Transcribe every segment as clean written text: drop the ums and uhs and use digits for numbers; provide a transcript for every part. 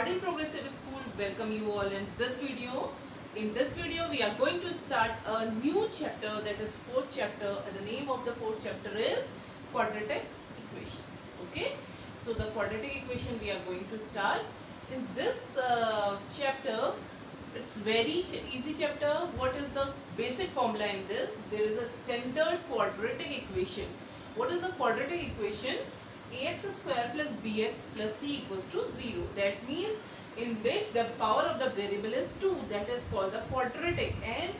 Modern Progressive School welcome you all in this video. In this video we are going to start a new chapter, that is fourth chapter, and the name of the fourth chapter is quadratic equations. Okay, so the quadratic equation we are going to start in this chapter. It's very easy chapter. What is the basic formula in this? There is a standard quadratic equation. What is the quadratic equation? Ax square plus bx plus c equals to 0. That means in which the power of the variable is 2. That is called the quadratic, and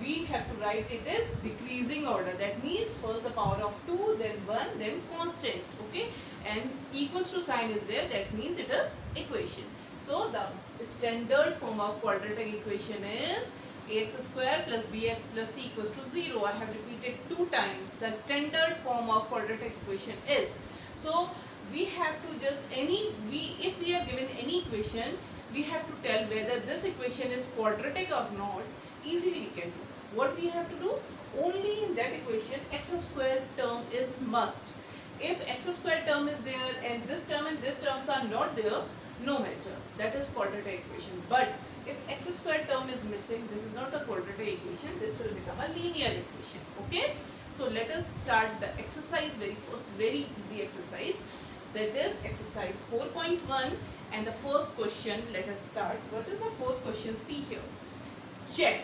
we have to write it in decreasing order. That means first the power of 2, then 1, then constant. Okay, and equals to sign is there. That means it is equation. So the standard form of quadratic equation is ax square plus bx plus c equals to 0. I have repeated 2 times. The standard form of quadratic equation is. So we have to just if we are given any equation, we have to tell whether this equation is quadratic or not. Easily we can do. What we have to do? Only in that equation x square term is must. If x square term is there and this term and this terms are not there, no matter. That is quadratic equation. But if x square term is missing, this is not a quadratic equation. This will become a linear equation. Okay. So let us start the exercise very first. Very easy exercise. That is exercise 4.1, and the first question. Let us start. What is the fourth question? See here. Check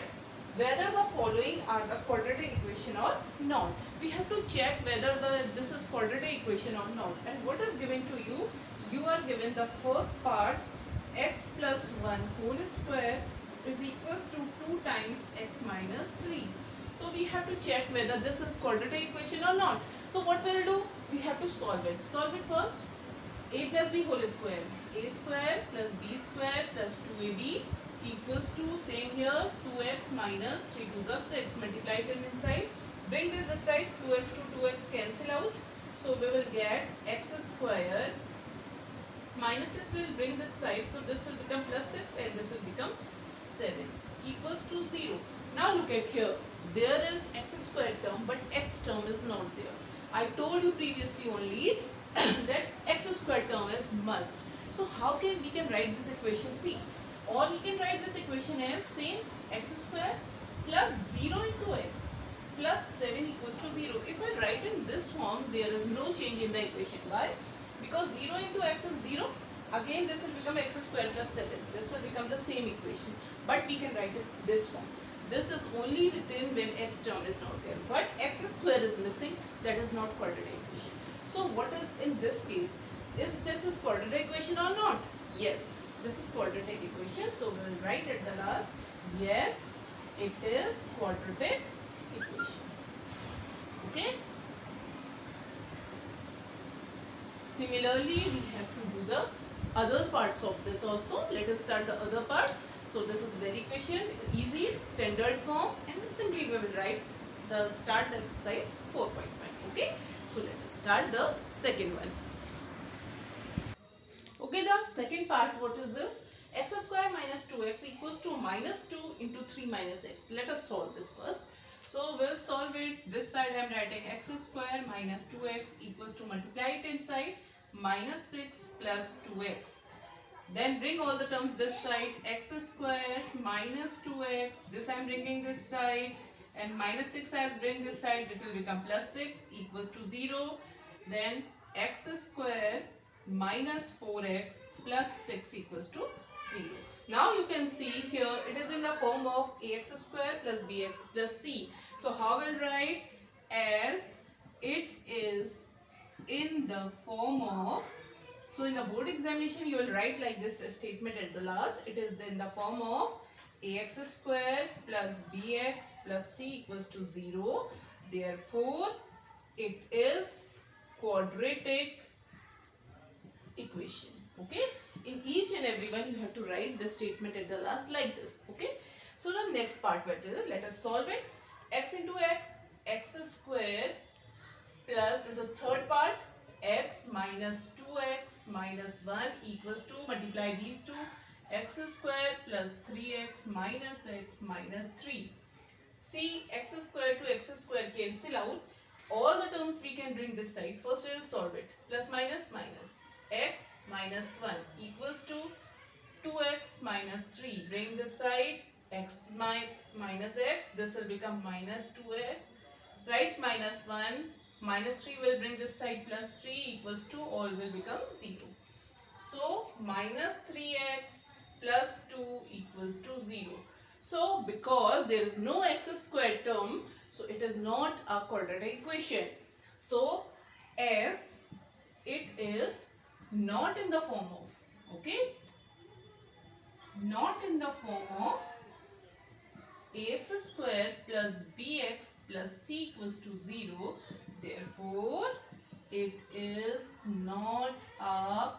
whether the following are the quadratic equation or not. We have to check whether this is quadratic equation or not. And what is given to you? You are given the first part, x plus 1 whole square is equals to 2 times x minus 3. So we have to check whether this is quadratic equation or not. So what we'll do? We have to solve it. Solve it first. A plus b whole square. A square plus b square plus 2ab equals to, same here, 2x minus 3 to the 6. Multiply it inside. Bring this side. 2x to 2x cancel out. So we will get x square minus 6 will bring this side. So this will become plus 6 and this will become 7 equals to 0. Now look at here. There is x square term, but x term is not there. I told you previously only that x square term is must. So how can we write this equation? See, or we can write this equation as same x square plus 0 into x plus 7 equals to 0. If I write in this form, there is no change in the equation. Why? Because 0 into x is 0. Again this will become x square plus 7. This will become the same equation. But we can write it this form. This is only written when x term is not there. But x square is missing. That is not quadratic equation. So what is in this case? Is this quadratic equation or not? Yes, this is quadratic equation. So we will write at the last. Yes, it is quadratic equation. Okay. Similarly, we have to do the other parts of this also. Let us start the other part. So this is very equation, easy, standard form, and simply we will write the start exercise 4.5. Okay. So let us start the second one. Okay, the second part, what is this? X square minus 2x equals to minus 2 into 3 minus x. Let us solve this first. So we'll solve it. This side I am writing x square minus 2x equals to, multiply it inside, minus 6 plus 2x. Then bring all the terms this side, x square minus 2x, this I am bringing this side, and minus 6 I will bring this side, it will become plus 6 equals to 0. Then x square minus 4x plus 6 equals to 0. Now you can see here it is in the form of ax square plus bx plus c. So how will write? As it is in the form of, so in the board examination you will write like this statement at the last. It is in the form of ax square plus bx plus c equals to 0. Therefore it is quadratic equation. Okay. In each and every one you have to write the statement at the last like this. Okay. So the next part, let us solve it. X into x, x square plus, this is third part, x minus 2x minus 1 equals to, multiply these two, x square plus 3x minus x minus 3. See, x square to x square cancel out. All the terms we can bring this side. First we will solve it. Plus minus minus. X minus 1 equals to 2x minus 3. Bring this side, x minus x. This will become minus 2x. Right, minus 1. Minus 3 will bring this side plus 3 equals to, all will become 0. So, minus 3x plus 2 equals to 0. So, because there is no x squared term, so it is not a quadratic equation. So, as it is not in the form of, okay, not in the form of ax squared plus bx plus c equals to 0. Therefore, it is not a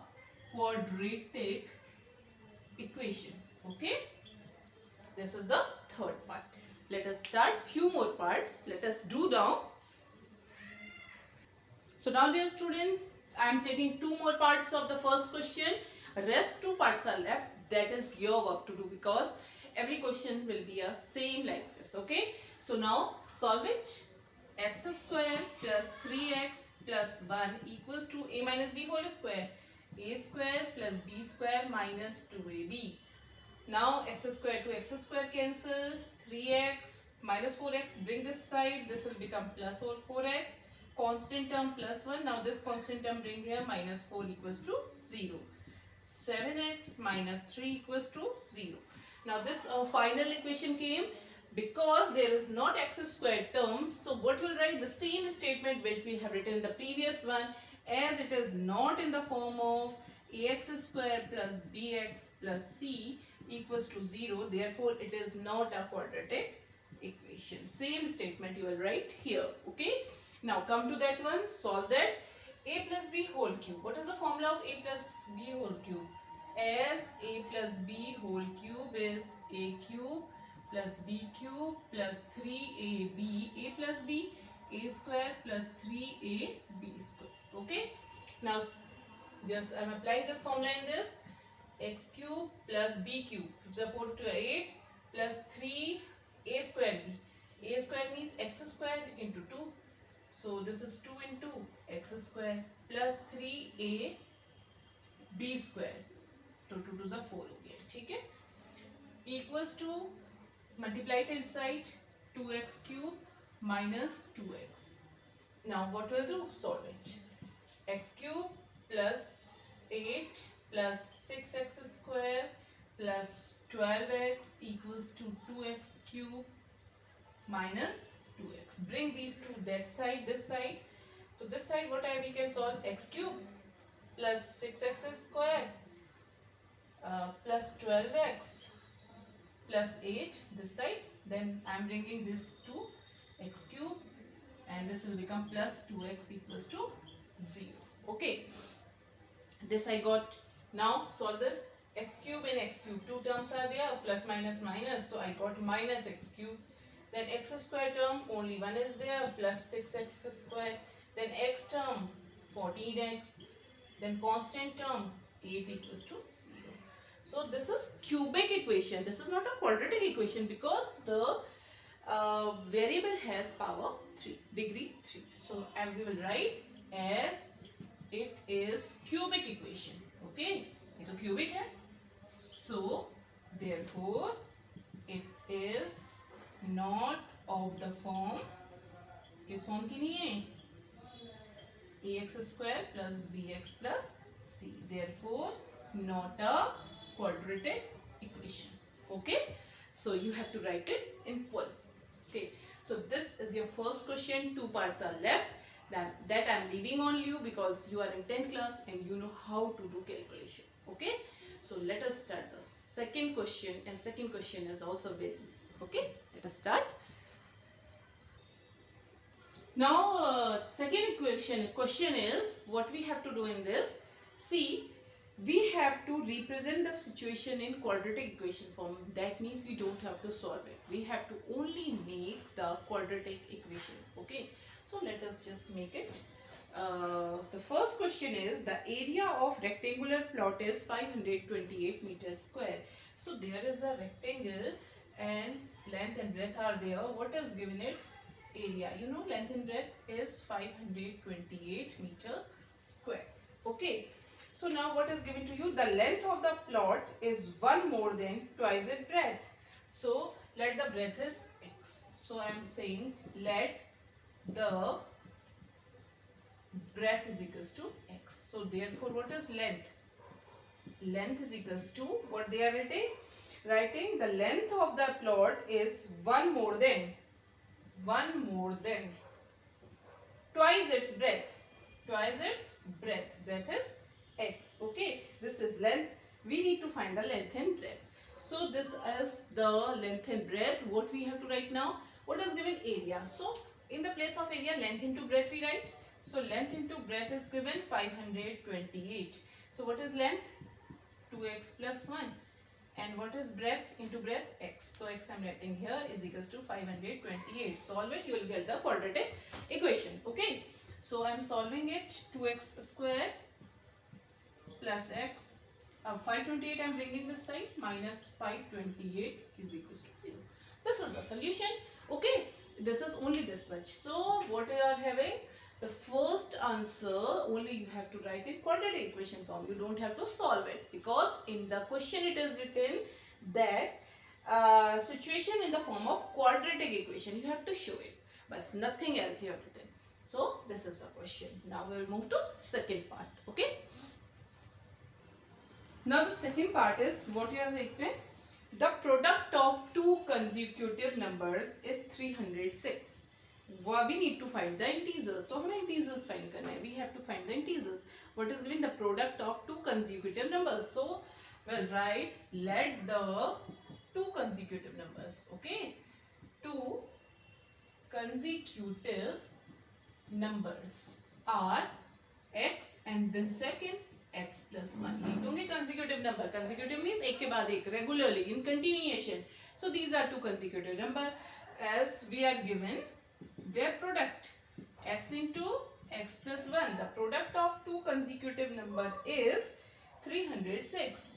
quadratic equation. Okay, this is the third part. Let us start few more parts. Let us do now. So now, dear students, I am taking two more parts of the first question. Rest two parts are left. That is your work to do, because every question will be a same like this. Okay, so now solve it. X square plus 3x plus 1 equals to a minus b whole square. A square plus b square minus 2ab. Now x square to x square cancel. 3x minus 4x, bring this side. This will become plus or 4x. Constant term plus 1. Now this constant term bring here, minus 4 equals to 0. 7x minus 3 equals to 0. Now this final equation came because there is not x squared term. So what you will write? The same statement which we have written in the previous one. As it is not in the form of ax squared plus bx plus c equals to 0. Therefore, it is not a quadratic equation. Same statement you will write here. Okay. Now come to that one. Solve that. A plus b whole cube. What is the formula of a plus b whole cube? As a plus b whole cube is a cube plus b cube plus 3ab. A plus b, a square plus 3ab square. Okay. Now just I am applying this formula in this. X cube plus b cube. So 4 to 8 plus 3 a square b. A square means x square into 2. So this is 2 into x square plus 3a b square. तो 2 to the 4 हो गया, ठीक है. Equals to, multiply it inside, 2x cube minus 2x. Now what will do? Solve it. X cube plus 8 plus 6x square plus 12x equals to 2x cube minus 2x. Bring these two, that side, this side. So this side what we can solve? X cube plus 6x square plus 12x plus 8 this side. Then I am bringing this to x cube and this will become plus 2x equals to 0. Okay. This I got. Now solve this. X cube and x cube, two terms are there, plus minus minus, so I got minus x cube. Then x square term, only one is there, plus 6x square. Then x term, 14x. Then constant term, 8 equals to 0. So this is cubic equation. This is not a quadratic equation because the variable has power 3, degree 3. So we will write as it is cubic equation. Okay, ये तो cubic है. So therefore it is not of the form. किस form की नहीं है? ax square plus bx plus c. Therefore not a quadratic equation. Okay, so you have to write it in full. Okay, so this is your first question. Two parts are left. That I am leaving on you because you are in 10th class and you know how to do calculation. Okay, so let us start the second question, and second question is also very easy. Okay, let us start. Now second question is what we have to do in this. See, we have to represent the situation in quadratic equation form. That means we don't have to solve it. We have to only make the quadratic equation. Okay, so let us just make it. The first question is the area of rectangular plot is 528 meters square. So there is a rectangle and length and breadth are there. What is given its area? You know, length and breadth is 528 meter square. Okay. So now what is given to you? The length of the plot is 1 more than twice its breadth. So let the breadth is x. So I am saying let the breadth is equals to x. So therefore what is length? Length is equals to what they are writing? Writing the length of the plot is 1 more than twice its breadth. Twice its breadth. Breadth is x. Okay, this is length. We need to find the length and breadth. So this is the length and breadth. What we have to write now? What is given? Area. So in the place of area, length into breadth we write. So length into breadth is given 528. So what is length? 2x plus 1. And what is breadth into breadth? X. So x I am writing here is equals to 528. Solve it, you will get the quadratic equation. Okay. So I am solving it. 2x square plus x. 528 I am bringing this side, minus 528 is equals to 0. This is the solution. Okay. This is only this much. So what we are having? The first answer only you have to write in quadratic equation form. You don't have to solve it, because in the question it is written that situation in the form of quadratic equation. You have to show it, but nothing else you have written. So this is the question. Now we will move to second part. Okay. Now the second part is what you are writing. The product of two consecutive numbers is 306. We need to find the integers. So हमें integers find करना है. We have to find the integers. What is given? The product of two consecutive numbers. So we'll write let the two consecutive numbers. Okay, two consecutive numbers are x and then second x plus 1. ये दोनों consecutive number. Consecutive means एक के बाद एक, regularly in continuation. So these are two consecutive number as we are given their product x into x plus 1. The product of two consecutive number is 306.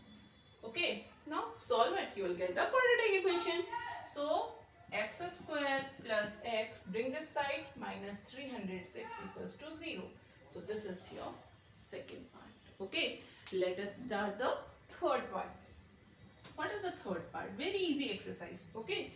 Okay, now solve it. You will get the quadratic equation. So x square plus x, bring this side, minus 306 equals to 0. So this is your second part. Okay, let us start the third part. What is the third part? Very easy exercise. Okay,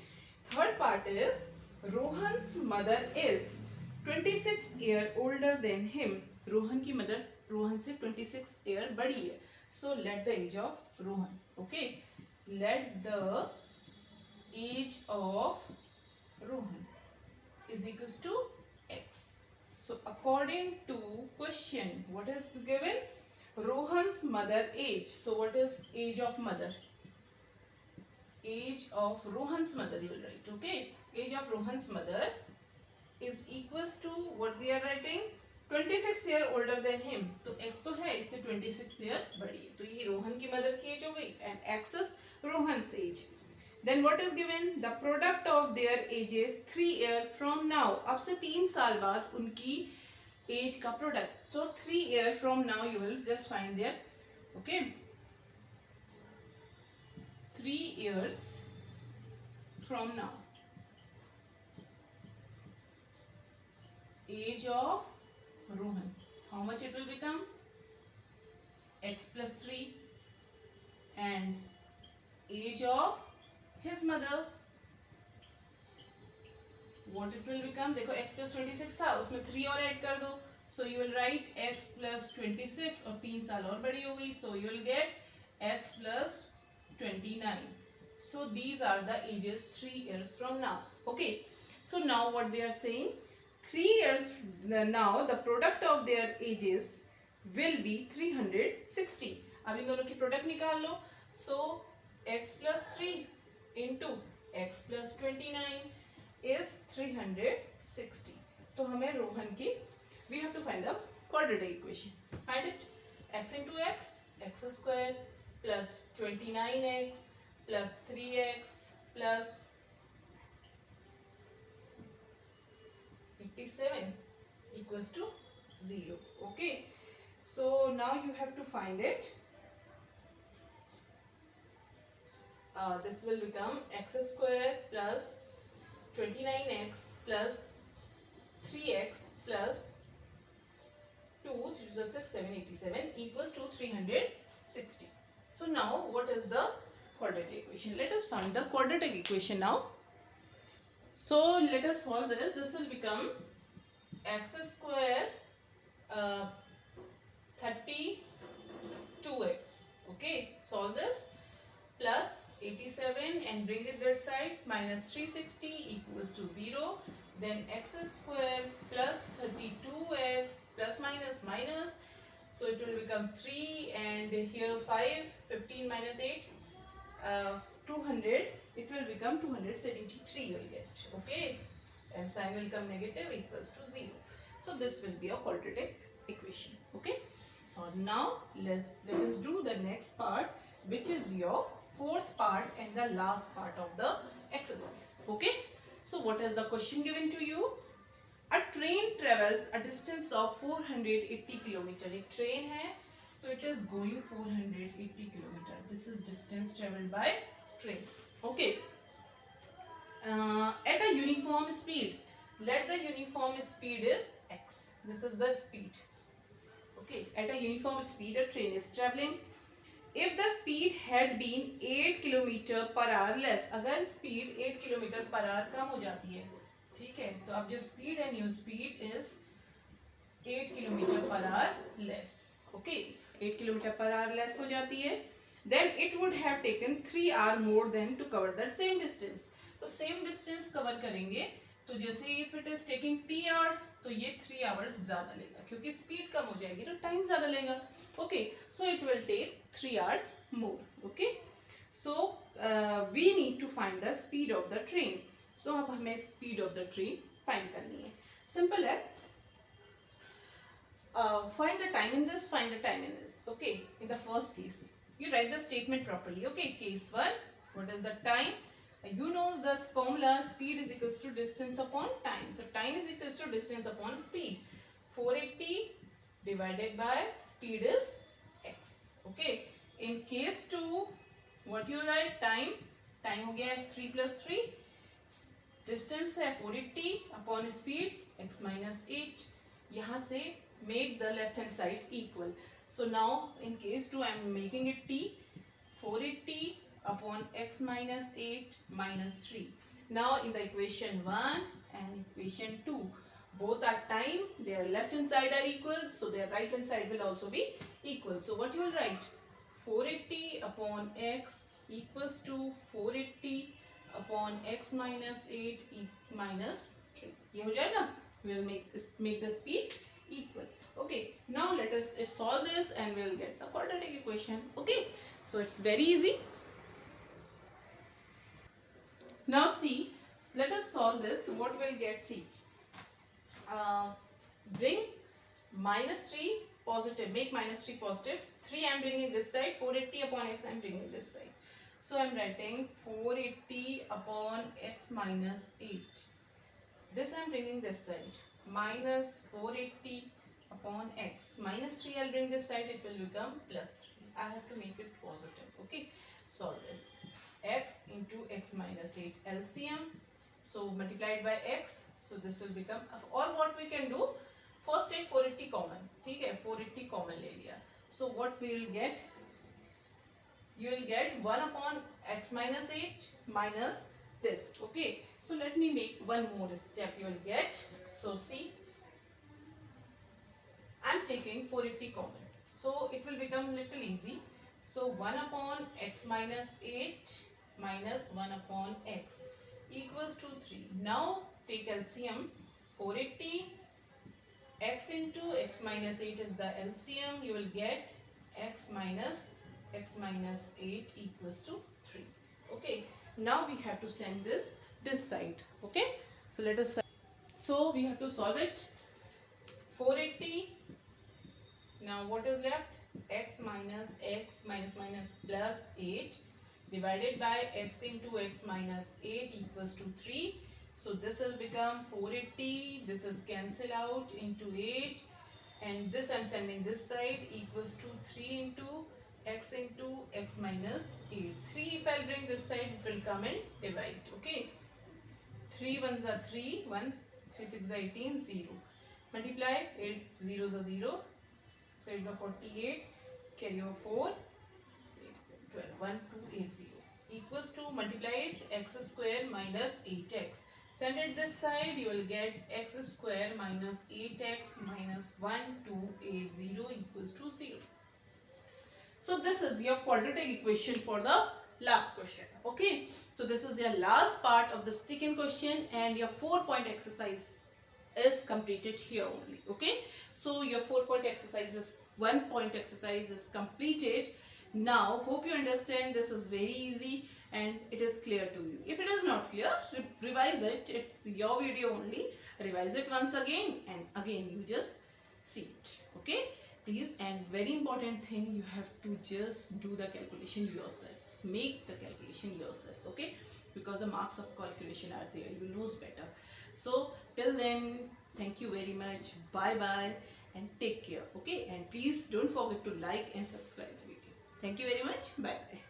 third part is Rohan's mother is 26 years older than him. Rohan की mother Rohan से 26 years बड़ी है. So let the age of Rohan. Okay, let the age of Rohan is equals to x. So according to question, what is given? Rohan's mother age. So what is age of mother? Age of Rohan's mother you will write. Okay, age of Rohan's mother is equals to what they are writing? 26 years older than him. तो x तो है, इससे 26 years बड़ी है. तो ये रोहन की mother की एज हो गई and x is Rohan's age. Then what is given? The product of their ages 3 years from now. अब से 3 साल बाद उनकी age का product. So 3 years from now you will just find their. Okay. 3 years from now, age of Rohan, how much it will become? X plus 3. And age of his mother, what it will become? देखो x plus 26 था, उसमें 3 और add कर दो. So you will write x plus 26 और 3 साल और बड़ी हो गई. So you will get x plus 29. So these are the ages 3 years from now. Okay, so now what they are saying, 3 years now the product of their ages will be 360. अब इन दोनों की product निकाल लो. So x plus 3 into x plus 29 is 360. तो हमें रोहन की we have to find the quadratic equation. Find it. X into x, x square plus 29x plus 3x plus 87 equals to 0. Okay, so now you have to find it. This will become x square plus 29x plus 3x plus 2, 2 are 6, 7, 87 equals to 360. So now what is the quadratic equation? Let us find the quadratic equation now. So let us solve this. This will become x square 32x. Okay, solve this. Plus 87 and bring it that side, minus 360 equals to 0. Then x square plus 32x plus minus minus. So it will become 3 and here 5, 15 minus 8, 200. It will become 273 you will get. Okay, and sign will come negative equals to 0. So this will be a quadratic equation. Okay, so now let us do the next part, which is your fourth part and the last part of the exercise. Okay, so what is the question given to you? A train travels a distance of 480 kilometer. एक train है तो it is going 480 kilometer. This is distance traveled by train. Okay, at a uniform speed, let the uniform speed is x. This is the speed. Okay, at a uniform speed a train is traveling. If the speed had been 8 kilometre per hour less, अगर speed 8 kilometre per our कम हो जाती है, ठीक है, तो अब जो speed है new speed is 8 kilometre per hour less. Okay, 8 kilometre per hour less हो जाती है. Then it would have taken 3 hour more than to cover that same distance. तो सेम डिस्टेंस कवर करेंगे तो जैसे if it is taking 3 hours तो ये 3 hours ज्यादा लेगा क्योंकि स्पीड कम हो जाएगी तो टाइम ज्यादा लेगा. Okay, so it will take 3 hours more. Okay, so we need to find the speed of the train. So अब हमें speed of the train find करनी है. सिंपल है. Find the time in this, find the time in this. Okay, in the first case you write the statement properly. Okay, case 1, what is the time? You know the formula, speed is equals to distance upon time. So time is equals to distance upon speed. 480 divided by speed is x. Okay, in case 2, what you write? Time हो गया है 3 plus 3. Distance है 480 upon speed x minus 8. यहाँ से make the left hand side equal. So now in case 2 I am making it t. 480 upon x minus 8 minus 3. Now in the equation 1 and equation 2, both are time, their left hand side are equal, so their right hand side will also be equal. So what you will write? 480 upon x equals to 480 upon x minus 8 minus 3. ये हो जाएगा. We will make the speed equal. Okay, now let us solve this and we will get the quadratic equation. Okay, so it's very easy. Now see, let us solve this. What we'll get? See, bring minus 3 positive, make minus 3 positive. 3 I am bringing this side, 480 upon x I am bringing this side. So I am writing 480 upon x minus 8. This I am bringing this side, minus 480 upon x. Minus 3 I will bring this side, it will become plus 3. I have to make it positive. Okay, solve this. X into x minus 8 LCM, so multiplied by x, so this will become, or what we can do, first take 480 common. ठीक है, 480 common ले लिया. So what we will get? You will get 1 upon x minus 8 minus this. Okay, so let me make one more step. You will get, so see, I am taking 480 common, so it will become little easy. So 1 upon x minus 8 minus 1 upon x equals to 3. Now take LCM. 480 x into x minus 8 is the LCM. You will get x minus 8 equals to 3. Okay, now we have to send this side. Okay, so let us, so we have to solve it. 480, now what is left? X minus plus 8 divided by x into x minus 8 equals to 3. So this will become 480, this is cancel out into 8, and this I am sending this side equals to 3 into x minus 8. 3 if I will bring this side, it will come and divide. Okay, 3 ones are 3, 1, 3 6 are 18, 0. Multiply, 8 zeros are 0, sides are 48, carry over 4, 12, 1280 equals to multiply it x square minus 8x. Send it this side, you will get x square minus 8x minus 1280 equals to 0. So this is your quadratic equation for the last question. Okay, so this is your last part of the second question, and your 4-point exercise is completed here only. Okay, so your 4-point exercise is 1-point exercise is completed. Now hope you understand, this is very easy and it is clear to you. If it is not clear, revise it. It's your video only. Revise it once again, and again you just see it. Okay, please, and very important thing, you have to just do the calculation yourself. Make the calculation yourself. Okay, because the marks of calculation are there, you knows better. So till then, thank you very much. Bye bye and take care. Okay, and please don't forget to like and subscribe the video. Thank you very much. Bye bye.